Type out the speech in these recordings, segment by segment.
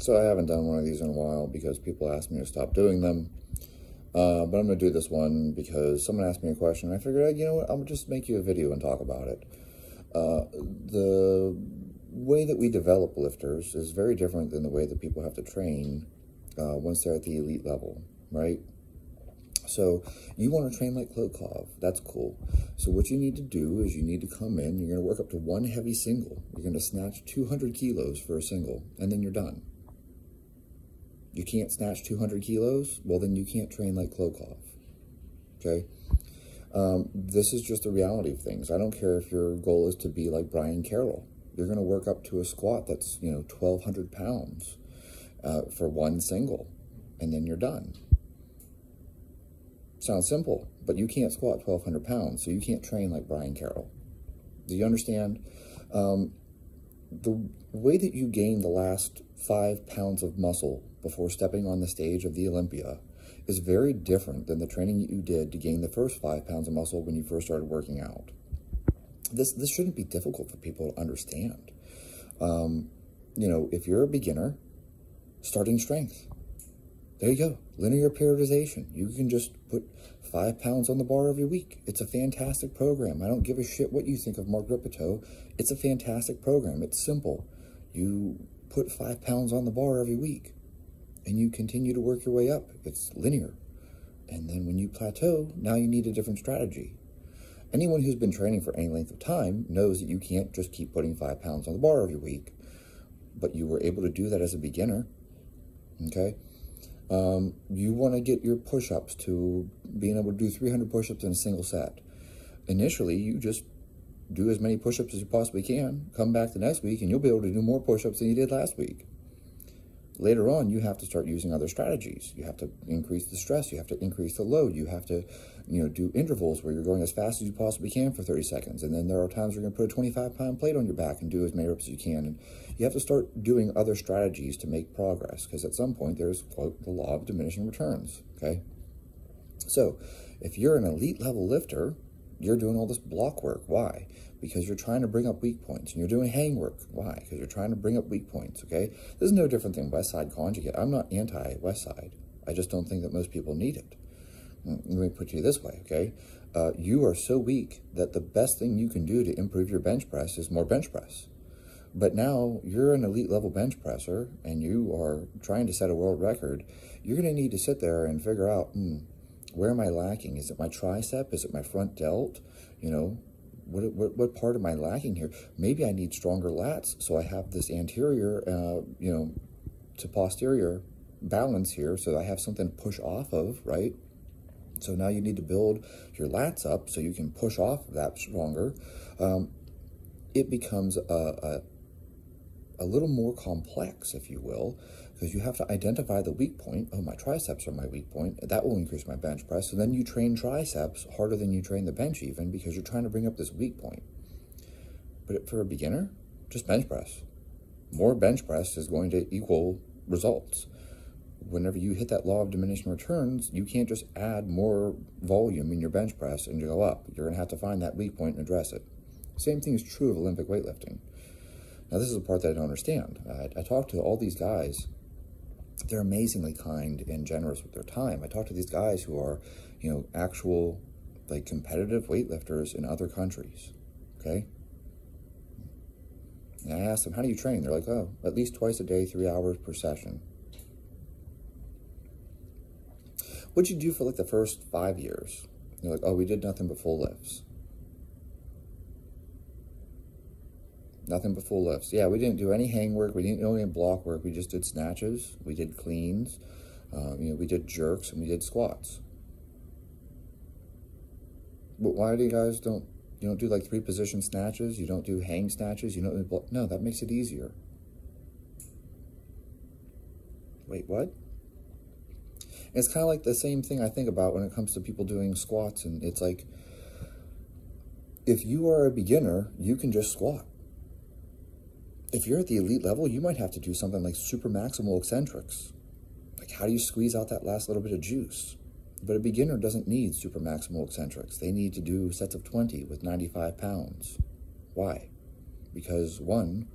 So I haven't done one of these in a while because people asked me to stop doing them. But I'm going to do this one because someone asked me a question. And I figured, you know what, I'll just make you a video and talk about it. The way that we develop lifters is very different than the way that people have to train once they're at the elite level, right? So you want to train like Klokov. That's cool. So what you need to do is you need to come in. You're going to work up to one heavy single. You're going to snatch 200 kilos for a single, and then you're done. You can't snatch 200 kilos? Well, then you can't train like Klokov, okay? This is just the reality of things. I don't care if your goal is to be like Brian Carroll. You're going to work up to a squat that's, 1,200 pounds for one single, and then you're done. Sounds simple, but you can't squat 1,200 pounds, so you can't train like Brian Carroll. Do you understand? The way that you gain the last 5 pounds of muscle before stepping on the stage of the Olympia is very different than the training that you did to gain the first 5 pounds of muscle when you first started working out. This shouldn't be difficult for people to understand. If you're a beginner, starting strength. There you go. Linear periodization. You can just put 5 pounds on the bar every week. It's a fantastic program. I don't give a shit what you think of Mark Rippetoe. It's a fantastic program. It's simple. You put 5 pounds on the bar every week, and you continue to work your way up. It's linear. And then when you plateau, now you need a different strategy. Anyone who's been training for any length of time knows that you can't just keep putting 5 pounds on the bar every week. But you were able to do that as a beginner, okay? You want to get your push-ups to being able to do 300 push-ups in a single set. Initially, you just do as many push-ups as you possibly can, come back the next week, and you'll be able to do more push-ups than you did last week. Later on, you have to start using other strategies. You have to increase the stress. You have to increase the load. You have to, do intervals where you're going as fast as you possibly can for 30 seconds. And then there are times where you're going to put a 25-pound plate on your back and do as many reps as you can. And you have to start doing other strategies to make progress, because at some point there's, quote, the law of diminishing returns, okay? So if you're an elite level lifter, you're doing all this block work. Why? Because you're trying to bring up weak points. And you're doing hang work. Why? Because you're trying to bring up weak points, okay? This is no different than West Side Conjugate. I'm not anti-West Side. I just don't think that most people need it. Let me put it this way, okay? You are so weak that the best thing you can do to improve your bench press is more bench press. But now you're an elite level bench presser and you are trying to set a world record. You're going to need to sit there and figure out, where am I lacking? Is it my tricep? Is it my front delt? What part am I lacking here? Maybe I need stronger lats, so I have this anterior, to posterior balance here, so I have something to push off of, right? So now you need to build your lats up so you can push off that stronger. It becomes a little more complex, if you will, because you have to identify the weak point. Oh, my triceps are my weak point. That will increase my bench press. So then you train triceps harder than you train the bench even, because you're trying to bring up this weak point. But for a beginner, just bench press. More bench press is going to equal results. Whenever you hit that law of diminishing returns, you can't just add more volume in your bench press and go up. You're going to have to find that weak point and address it. Same thing is true of Olympic weightlifting. Now, this is the part that I don't understand. I talk to all these guys. They're amazingly kind and generous with their time. I talk to these guys who are, actual, competitive weightlifters in other countries, okay? And I ask them, how do you train? They're like, oh, at least twice a day, 3 hours per session. What'd you do for, the first 5 years? They're like, oh, we did nothing but full lifts. Nothing but full lifts. Yeah, we didn't do any hang work. We didn't do any block work. We just did snatches. We did cleans. We did jerks, and we did squats. But why do you guys don't do 3-position snatches? You don't do hang snatches? You don't do block? No, that makes it easier. Wait, what? It's kind of like the same thing I think about when it comes to people doing squats, and it's like, if you are a beginner, you can just squat. If you're at the elite level, you might have to do something like super maximal eccentrics. Like, how do you squeeze out that last little bit of juice? But a beginner doesn't need super maximal eccentrics. They need to do sets of 20 with 95 pounds. Why? Because, one,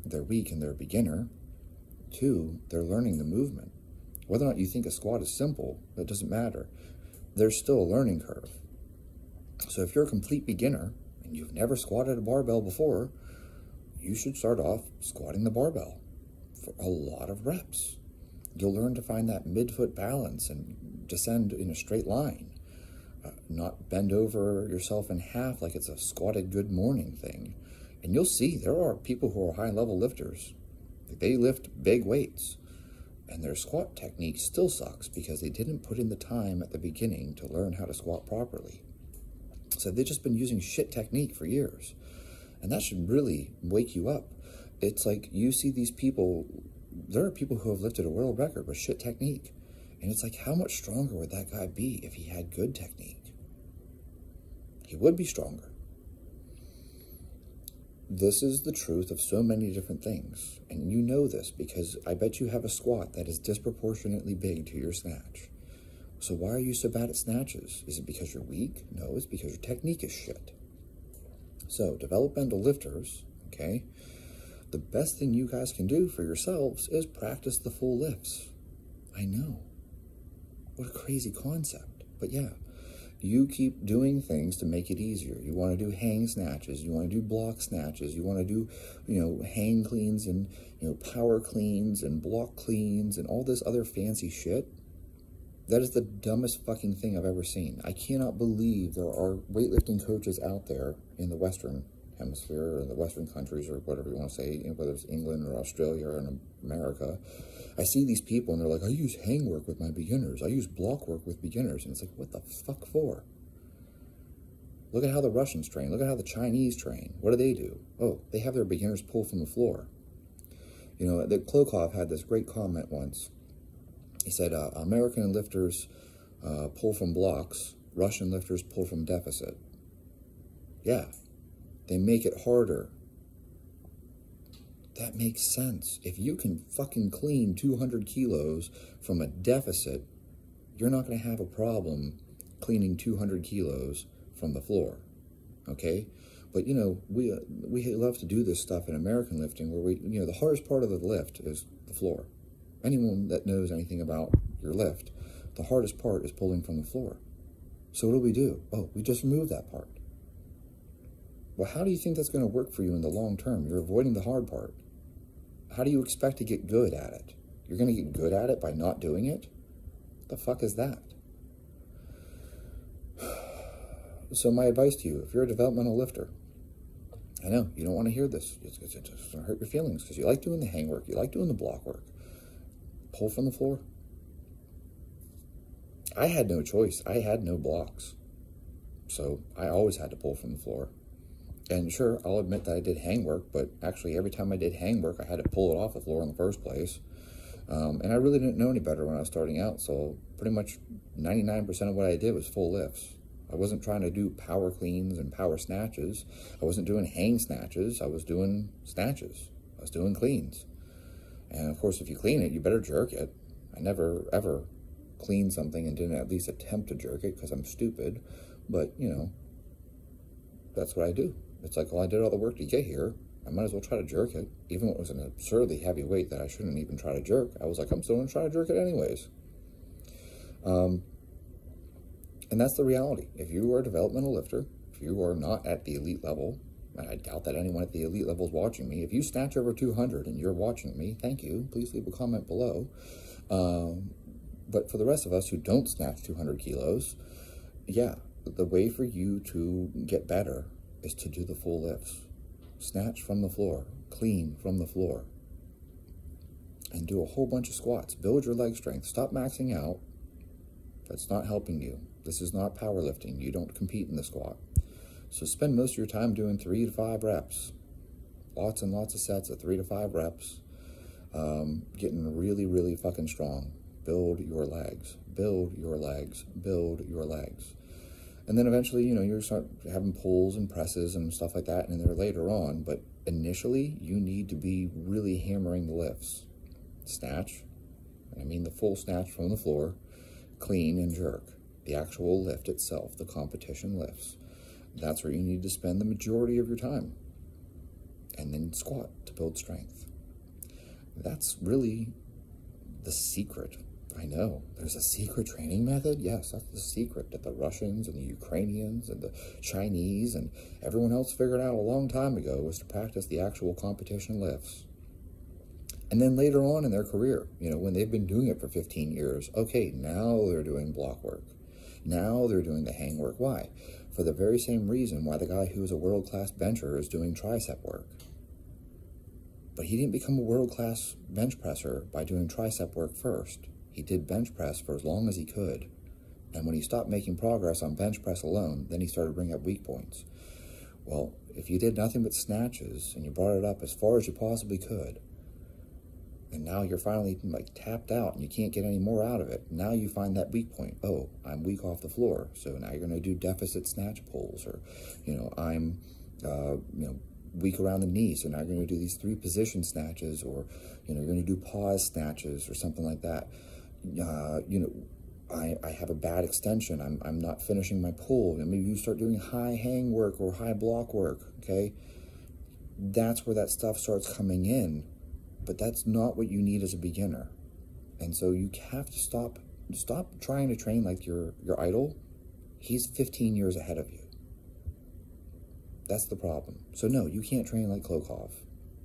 they're weak and they're a beginner. Two, they're learning the movement. Whether or not you think a squat is simple, that doesn't matter. There's still a learning curve. So if you're a complete beginner and you've never squatted a barbell before, you should start off squatting the barbell for a lot of reps. You'll learn to find that midfoot balance and descend in a straight line. Not bend over yourself in half like it's a squatted good morning thing. And you'll see there are people who are high-level lifters. They lift big weights, and their squat technique still sucks because they didn't put in the time at the beginning to learn how to squat properly. So they've just been using shit technique for years. And that should really wake you up. It's like you see these people, there are people who have lifted a world record with shit technique. And it's like, how much stronger would that guy be if he had good technique? He would be stronger. This is the truth of so many different things. And you know this because I bet you have a squat that is disproportionately big to your snatch. So why are you so bad at snatches? Is it because you're weak? No, it's because your technique is shit. So, developmental lifters, okay, the best thing you guys can do for yourselves is practice the full lifts. I know. What a crazy concept. But yeah, you keep doing things to make it easier. You want to do hang snatches. You want to do block snatches. You want to do, hang cleans and, power cleans and block cleans and all this other fancy shit. That is the dumbest fucking thing I've ever seen. I cannot believe there are weightlifting coaches out there in the Western hemisphere or the Western countries or whatever you want to say, whether it's England or Australia or in America. I see these people and they're like, I use hang work with my beginners. I use block work with beginners. And it's like, what the fuck for? Look at how the Russians train. Look at how the Chinese train. What do? Oh, they have their beginners pull from the floor. The Klokov had this great comment once. He said, American lifters pull from blocks, Russian lifters pull from deficit. Yeah, they make it harder. That makes sense. If you can fucking clean 200 kilos from a deficit, you're not going to have a problem cleaning 200 kilos from the floor, okay? But, we love to do this stuff in American lifting where the hardest part of the lift is the floor. Anyone that knows anything about your lift, the hardest part is pulling from the floor. So what do? Oh, we just remove that part. Well, how do you think that's going to work for you in the long term? You're avoiding the hard part. How do you expect to get good at it? You're going to get good at it by not doing it? What the fuck is that? So my advice to you, if you're a developmental lifter, I know you don't want to hear this. It's going to hurt your feelings because you like doing the hang work. You like doing the block work. Pull from the floor. I had no choice. I had no blocks. So I always had to pull from the floor. And sure, I'll admit that I did hang work, but actually every time I did hang work, I had to pull it off the floor in the first place. And I really didn't know any better when I was starting out, so pretty much 99% of what I did was full lifts. I wasn't trying to do power cleans and power snatches. I wasn't doing hang snatches. I was doing snatches. I was doing cleans. And of course, if you clean it, you better jerk it. I never, ever cleaned something and didn't at least attempt to jerk it because I'm stupid. But, that's what I do. It's like, well, I did all the work to get here. I might as well try to jerk it. Even though it was an absurdly heavy weight that I shouldn't even try to jerk. I was like, I'm still going to try to jerk it anyways. And that's the reality. If you are a developmental lifter, if you are not at the elite level, and I doubt that anyone at the elite level is watching me. If you snatch over 200 and you're watching me, thank you. Please leave a comment below. But for the rest of us who don't snatch 200 kilos, yeah, the way for you to get better is to do the full lifts. Snatch from the floor, clean from the floor, and do a whole bunch of squats. Build your leg strength. Stop maxing out. That's not helping you. This is not powerlifting. You don't compete in the squat. So spend most of your time doing 3 to 5 reps. Lots and lots of sets of 3 to 5 reps. Getting really, really fucking strong. Build your legs. Build your legs. Build your legs. And then eventually, you start having pulls and presses and stuff like that, and they're later on. But initially, you need to be really hammering the lifts. Snatch, and I mean the full snatch from the floor, clean and jerk. The actual lift itself, the competition lifts. That's where you need to spend the majority of your time. And then squat to build strength. That's really the secret. I know, there's a secret training method. Yes, that's the secret that the Russians and the Ukrainians and the Chinese and everyone else figured out a long time ago, was to practice the actual competition lifts. And then later on in their career, you know, when they've been doing it for 15 years, okay, now they're doing block work. Now they're doing the hang work. Why? For the very same reason why the guy who is a world-class bencher is doing tricep work. But he didn't become a world-class bench presser by doing tricep work first. He did bench press for as long as he could. And when he stopped making progress on bench press alone, then he started bringing up weak points. Well, if you did nothing but snatches and you brought it up as far as you possibly could, and now you're finally like tapped out and you can't get any more out of it, now you find that weak point. Oh, I'm weak off the floor. So now you're going to do deficit snatch pulls, or, you know, I'm, weak around the knee, so now you're going to do these 3 position snatches, or, you know, you're going to do pause snatches or something like that. I have a bad extension. I'm not finishing my pull. And maybe you start doing high hang work or high block work, okay? That's where that stuff starts coming in, but that's not what you need as a beginner. And so you have to stop trying to train like your idol. He's 15 years ahead of you. That's the problem. So no, you can't train like Klokov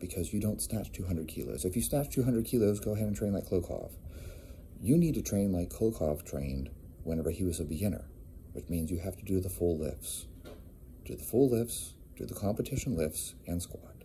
because you don't snatch 200 kilos. If you snatch 200 kilos, go ahead and train like Klokov. You need to train like Klokov trained whenever he was a beginner, which means you have to do the full lifts. Do the full lifts, do the competition lifts, and squat.